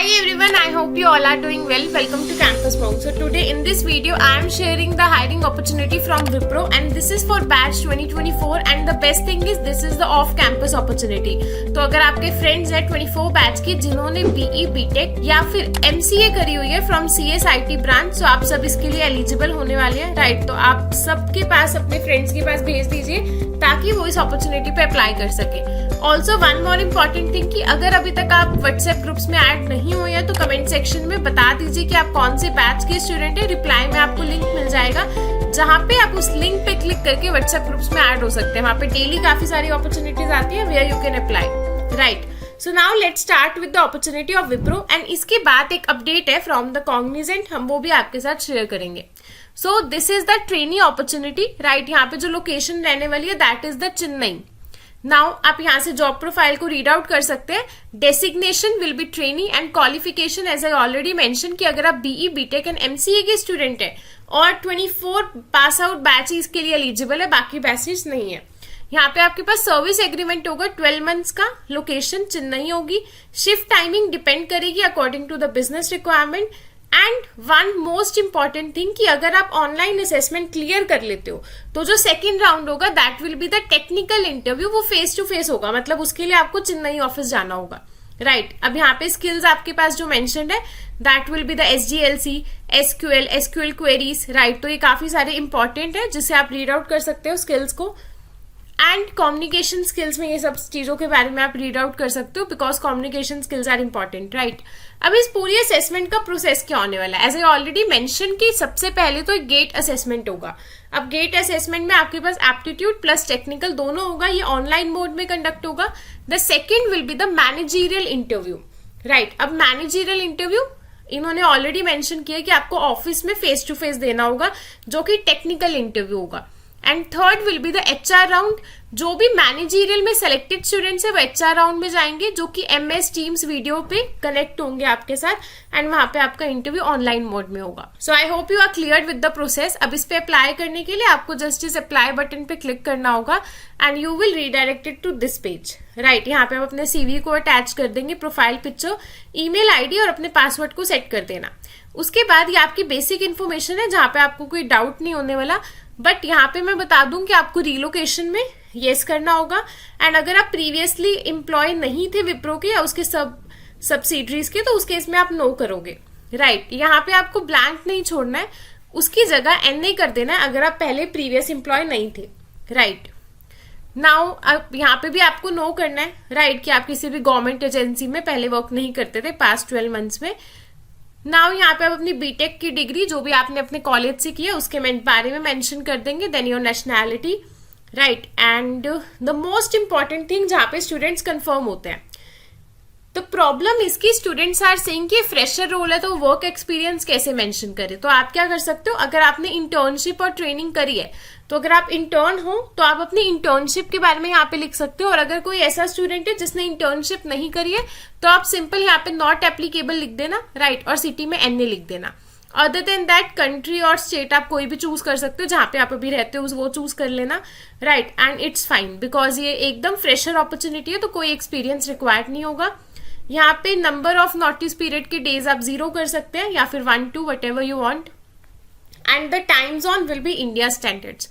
everyone, I hope you all are doing well. Welcome to Campus Monk. So today in this video I am sharing the hiring opportunity from Wipro and this is for batch 2024 and the best thing is this is the off campus opportunity. तो अगर आपके friends हैं 24 batch के जिन्होंने BE BTech या फिर MCA करी हुई है फ्रॉम CSIT ब्रांच, तो आप सब इसके लिए एलिजिबल होने वाले हैं, राइट। तो आप सबके पास अपने फ्रेंड्स के पास भेज दीजिए ताकि वो इस अपॉर्चुनिटी पे अप्लाई कर सके। Also one more important thing कि अगर अभी तक आप व्हाट्सएप ग्रुप्स में ऐड नहीं हुए हैं तो कमेंट सेक्शन में बता दीजिए कि आप कौन से बैच के स्टूडेंट है। रिप्लाई में आपको लिंक मिल जाएगा जहाँ पे आप उस लिंक पे क्लिक करके व्हाट्सएप ग्रुप्स में ऐड हो सकते हैं। वहाँ पे डेली काफी सारी अपॉर्चुनिटीज आती है where you can apply, right. So now let's start with the opportunity of Wipro and इसके बाद एक अपडेट है फ्रॉम द कॉग्निजेंट, हम वो भी आपके साथ शेयर करेंगे। So this is the trainee opportunity, right. यहाँ पे जो लोकेशन रहने वाली है that is the Chennai. Now आप यहाँ से जॉब प्रोफाइल को रीड आउट कर सकते हैं। Designation will be trainee and qualification as I already mention कि अगर आप बीई बीटेक एंड एमसीए के स्टूडेंट है और 24 पास आउट बैचेस के लिए एलिजिबल है, बाकी बैचेस नहीं है। यहाँ पे आपके पास सर्विस एग्रीमेंट होगा 12 मंथ्स का, लोकेशन चेन्नई होगी, शिफ्ट टाइमिंग डिपेंड करेगी according to the business requirement. And one most important thing कि अगर आप ऑनलाइन असेसमेंट क्लियर कर लेते हो तो जो सेकंड राउंड होगा that will be the technical interview, वो फेस टू फेस होगा, मतलब उसके लिए आपको चेन्नई ऑफिस जाना होगा, राइट। अब यहाँ पे स्किल्स आपके पास जो मेंशन्ड है that will be the SDLC, SQL queries, right. तो ये काफी सारे इंपॉर्टेंट है जिसे आप रीड आउट कर सकते हो स्किल्स को। एंड कम्युनिकेशन स्किल्स में ये सब चीजों के बारे में आप रीड आउट कर सकते हो because communication skills are important, right. अब इस पूरी असेसमेंट का प्रोसेस क्या होने वाला है, एज आई ऑलरेडी मेंशन कि सबसे पहले तो एक गेट असेसमेंट होगा। अब गेट असेसमेंट में आपके पास एप्टीट्यूड प्लस टेक्निकल दोनों होगा, ये ऑनलाइन मोड में कंडक्ट होगा। The second will be the managerial interview, right. अब मैनेजरियल इंटरव्यू इन्होंने ऑलरेडी मेंशन किया कि आपको ऑफिस में फेस टू फेस देना होगा जो कि टेक्निकल इंटरव्यू होगा। And third will be the HR round, जो भी मैनेजरियल में सेलेक्टेड स्टूडेंट्स है वो HR राउंड में जाएंगे जो कि MS टीम्स वीडियो पे कनेक्ट होंगे आपके साथ एंड वहां पे आपका इंटरव्यू ऑनलाइन मोड में होगा। So I hope you are clear with the process. अब इस पे अप्लाई करने के लिए आपको जस्ट इस अप्लाई बटन पे क्लिक करना होगा and you will redirected to this page, right. यहाँ पे आप अपने CV को अटैच कर देंगे, प्रोफाइल पिक्चर, ईमेल ID और अपने पासवर्ड को सेट कर देना। उसके बाद ये आपकी बेसिक इन्फॉर्मेशन है जहाँ पे आपको कोई डाउट नहीं होने वाला, बट यहाँ पे मैं बता दूं कि आपको रिलोकेशन में येस करना होगा। एंड अगर आप प्रीवियसली एम्प्लॉय नहीं थे विप्रो के या उसके सब्सिडरीज के तो उस केस में आप नो करोगे, राइट। यहाँ पे आपको ब्लैंक नहीं छोड़ना है, उसकी जगह NA कर देना है अगर आप पहले प्रीवियस एम्प्लॉय नहीं थे, राइट। नाउ अब यहाँ पे भी आपको नो करना है, राइट, कि आप किसी भी गवर्नमेंट एजेंसी में पहले वर्क नहीं करते थे पास्ट 12 मंथ्स में। नाउ यहाँ पे आप अपनी बीटेक की डिग्री जो भी आपने अपने कॉलेज से की है उसके बारे में मेंशन कर देंगे, then your nationality, right. And the most important thing जहाँ पे स्टूडेंट्स कंफर्म होते हैं, तो प्रॉब्लम इसकी स्टूडेंट्स आर सेइंग कि फ्रेशर रोल है तो वर्क एक्सपीरियंस कैसे मेंशन करें। तो आप क्या कर सकते हो, अगर आपने इंटर्नशिप और ट्रेनिंग करी है तो अगर आप इंटर्न हो तो आप अपनी इंटर्नशिप के बारे में यहाँ पे लिख सकते हो, और अगर कोई ऐसा स्टूडेंट है जिसने इंटर्नशिप नहीं करी है तो आप सिंपल यहाँ पे नॉट एप्लीकेबल लिख देना, राइट, और सिटी में NA लिख देना। अदर देन दैट कंट्री और स्टेट आप कोई भी चूज कर सकते हो, जहाँ पे आप अभी रहते हो वो चूज कर लेना, right. And it's fine because ये एकदम फ्रेशर अपॉर्चुनिटी है तो कोई एक्सपीरियंस रिक्वायर्ड नहीं होगा। यहाँ पे नंबर ऑफ नोटिस पीरियड के डेज आप 0 कर सकते हैं या फिर 1 2 what ever you want. And the time zone will be India standards.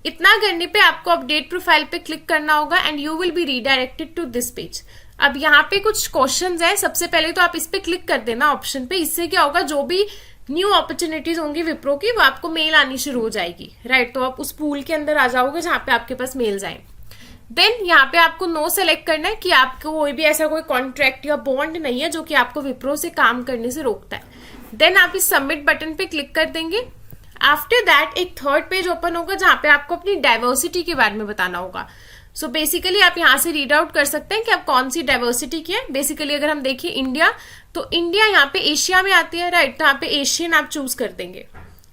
इतना करने पे आपको अपडेट प्रोफाइल पे क्लिक करना होगा and you will be redirected to this page. अब यहाँ पे कुछ क्वेश्चंस है, सबसे पहले तो आप इस पे क्लिक कर देना ऑप्शन पे। इससे क्या होगा, जो भी न्यू अपॉर्चुनिटीज होंगी विप्रो की वो आपको मेल आनी शुरू हो जाएगी, राइट। तो आप उस पूल के अंदर आ जाओगे जहाँ पे आपके पास मेल्स आए। देन यहाँ पे आपको नो सेलेक्ट करना है कि आपको कोई भी ऐसा कोई कॉन्ट्रैक्ट या बॉन्ड नहीं है जो कि आपको विप्रो से काम करने से रोकता है। देन आप इस सबमिट बटन पे क्लिक कर देंगे। आफ्टर दैट एक थर्ड पेज ओपन होगा जहाँ पे आपको अपनी डाइवर्सिटी के बारे में बताना होगा। सो बेसिकली आप यहाँ से रीड आउट कर सकते हैं कि आप कौन सी डाइवर्सिटी की है। बेसिकली अगर हम देखिए इंडिया, तो इंडिया यहाँ पे एशिया में आती है, राइट। तो यहाँ पे एशियन आप चूज कर देंगे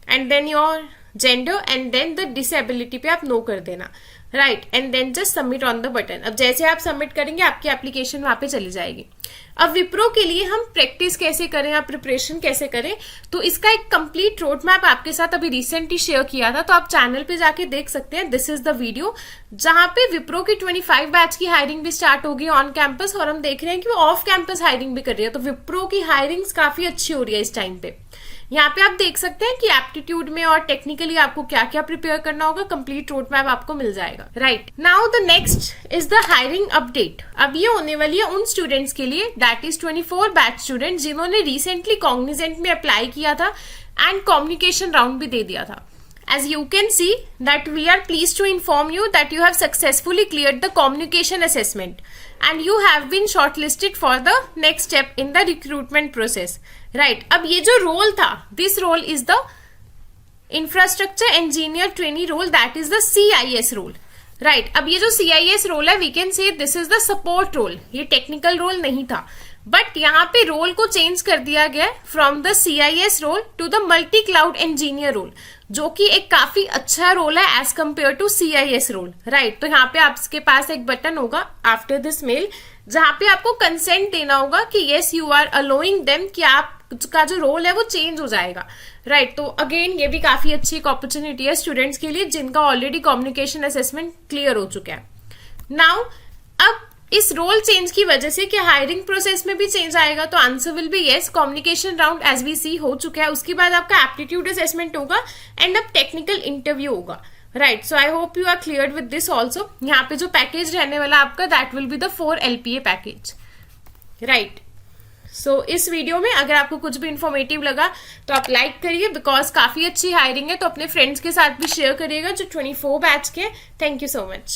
and then your gender and then the disability पे आप नो कर देना, right, and then just submit on the button. अब जैसे आप सबमिट करेंगे आपकी एप्लीकेशन वहां पे चली जाएगी। अब विप्रो के लिए हम प्रैक्टिस कैसे करें या प्रिपरेशन कैसे करें, तो इसका एक कंप्लीट रोड मैप आपके साथ अभी रिसेंटली शेयर किया था, तो आप चैनल पे जाके देख सकते हैं। दिस इज द वीडियो जहां पे विप्रो की 25 बैच की हायरिंग भी स्टार्ट होगी ऑन कैंपस, और हम देख रहे हैं कि वो ऑफ कैंपस हायरिंग भी कर रही है। तो विप्रो की हायरिंग्स काफी अच्छी हो रही है इस टाइम पे। यहाँ पे आप देख सकते हैं कि एप्टीट्यूड में और टेक्निकली आपको क्या क्या प्रिपेयर करना होगा, कंप्लीट रोड मैप आपको मिल जाएगा। Right, now the next is the hiring update. अब ये होने वाली है उन स्टूडेंट्स के लिए, दैट इज 24 बैच स्टूडेंट जिन्होंने रिसेंटली कॉग्निजेंट में अप्लाई किया था एंड कम्युनिकेशन राउंड भी दे दिया था। As you can see that we are pleased to inform you that you have successfully cleared the communication assessment and you have been shortlisted for the next step in the recruitment process. Right. अब ये जो role था, this role is the infrastructure engineer trainee role, that is the CIS role. Right. अब ये जो CIS role है, we can say this is the support role. ये technical role नहीं था, बट यहाँ पे रोल को चेंज कर दिया गया from the CIS role to the multi cloud engineer role, जो कि एक काफी अच्छा रोल है as compare to CIS role. Right, तो यहाँ पे आपके पास एक बटन होगा आफ्टर दिस मेल, जहां पे आपको कंसेंट देना होगा कि yes you are allowing them कि आपका जो रोल है वो चेंज हो जाएगा। राइट, तो अगेन ये भी काफी अच्छी एक अपॉर्चुनिटी है स्टूडेंट्स के लिए जिनका ऑलरेडी कम्युनिकेशन असेसमेंट क्लियर हो चुका है। नाउ अब इस रोल चेंज की वजह से क्या हायरिंग प्रोसेस में भी चेंज आएगा, तो answer will be yes. Communication round as we see हो चुका है, उसके बाद आपका एप्टीट्यूड असेसमेंट होगा एंड अब टेक्निकल इंटरव्यू होगा। Right, so I hope you are clear with this also. यहाँ पे जो पैकेज रहने वाला आपका that will be the 4 LPA package. Right, so इस वीडियो में अगर आपको कुछ भी इन्फॉर्मेटिव लगा तो आप लाइक करिए, बिकॉज काफी अच्छी हायरिंग है, तो अपने फ्रेंड्स के साथ भी शेयर करिएगा जो 24 बैच के। Thank you so much.